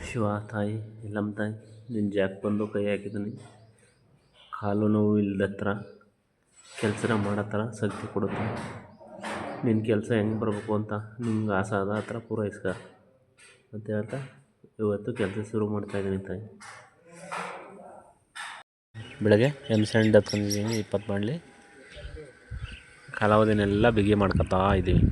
ಶಿವ ತಾಯಿ ಎಲ್ಲಮ್ಮ ತಾಯಿ ನಿನ್ನ ಜಾಕ್ ಬಂದು ಕೈ ಹಾಕಿದ್ದೀನಿ. ಕಾಲು ನೋವು ಇಲ್ಲದತ್ರ ಕೆಲಸನ ಮಾಡೋ ಥರ ಶಕ್ತಿ ಕೊಡುತ್ತೆ. ನಿನ್ನ ಕೆಲಸ ಹೆಂಗೆ ಬರಬೇಕು ಅಂತ ನಿಮ್ಗೆ ಆಸೆ ಅದ ಆ ಥರ ಪೂರೈಸ್ಕ ಅಂತ ಹೇಳ್ತಾ ಇವತ್ತು ಕೆಲಸ ಶುರು ಮಾಡ್ತಾಯಿದ್ದೀನಿ ತಾಯಿ. ಬೆಳಗ್ಗೆ M7 ಹತ್ಕೊಂಡಿದ್ದೀನಿ 20 ಮಾಡಲಿ ಕಾಲಾವಧಿನೆಲ್ಲ ಬಿಗಿ ಮಾಡ್ಕೊತಾ ಇದ್ದೀವಿ.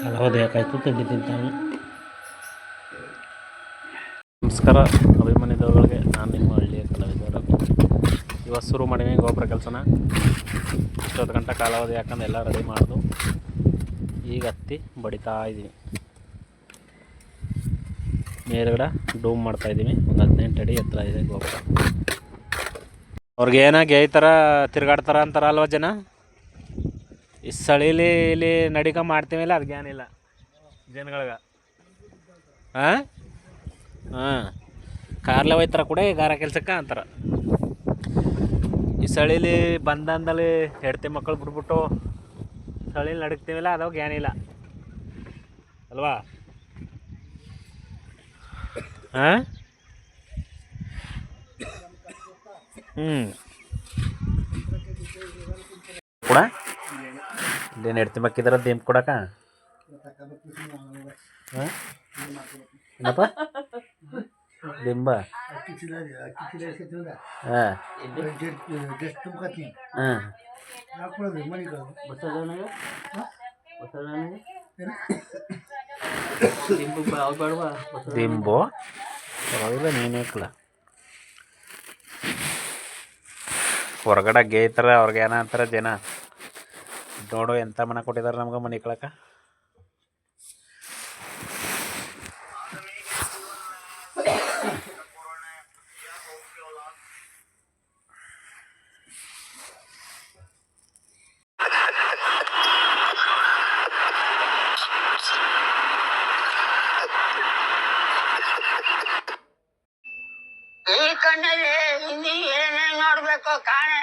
ಕಾಲಾವಧಿ ಯಾಕಾಯ್ತು ತಿಂಡಿ ತಿಂತಾನೆ. ನಮಸ್ಕಾರ ಅಭಿಮಾನಿದವರಿಗೆ, ನಾನು ನಿಮ್ಮ ಹಳ್ಳಿಯ ಕಲಾವಿದರ. ಇವತ್ತು ಶುರು ಮಾಡೀನಿ ಗೊಬ್ಬರ ಕೆಲಸನ. ಇಷ್ಟೊತ್ತು ಗಂಟೆ ಕಾಲಾವಧಿ ಯಾಕಂದ್ರೆ ಎಲ್ಲ ರೆಡಿ ಮಾಡೋದು. ಈಗ ಹತ್ತಿ ಬಡಿತಾ ಇದ್ದೀನಿ. ಮೇಲ್ಗಡೆ ಡೂಮ್ ಮಾಡ್ತಾಯಿದ್ದೀನಿ. ಒಂದು 18 ಅಡಿ ಎತ್ತರ ಇದೆ ಗೊಬ್ಬರ. ಅವ್ರಿಗೇನಾಗಿ ಈ ಥರ ತಿರ್ಗಾಡ್ತಾರ ಅಂತಾರಲ್ವ ಜನ. ಈ ಚಳೀಲಿ ಇಲ್ಲಿ ನಡಿಕ ಮಾಡ್ತೀವಿಲ್ಲ ಅದಕ್ಕೇನಿಲ್ಲ ಜನಗಳಿಗೆ. ಹಾಂ ಕಾರ್ಲೆ ಹೋಯ್ತಾರ ಕೂಡ ಈ ಗಾರ ಕೆಲ್ಸಕ್ಕೆ ಅಂತಾರೆ. ಈ ಚಳೀಲಿ ಬಂದಂದಲ್ಲಿ ಹೆಂಡ್ತಿ ಮಕ್ಕಳು ಬಿಟ್ಬಿಟ್ಟು ಚಳೀಲಿ ನಡಕ್ತೀವಿಲ್ಲ ಅದಾಗ ಏನಿಲ್ಲ ಅಲ್ವಾ. ಹಾಂ ಕೂಡ ಇದೇನು ಹೆಂಡ್ತಿ ಮಕ್ಕಿದಾರ ದಿಂಪ್ ಕೊಡಕ. ಹಾಂ ಏನಪ್ಪ ದಿಂಬ. ಹಾಂ ದಿಂಬು ಪರವಾಗಿಲ್ಲ ನೀನೇಕಲ್ಲ. ಹೊರಗಡೆ ಗೇಯ್ತಾರೆ ಅವ್ರಿಗೆ ಏನಂತಾರೆ ಜನ. ನೋಡು ಎಂಥ ಮನೆ ಕೊಟ್ಟಿದ್ದಾರೆ ನಮ್ಗೆ ಮನೆ ಕಳಕ. ಈ ಕಣ್ಣಲ್ಲಿ ಇನ್ನಿ ಏನೇನು ನೋಡ್ಬೇಕು ಕಾಣೆ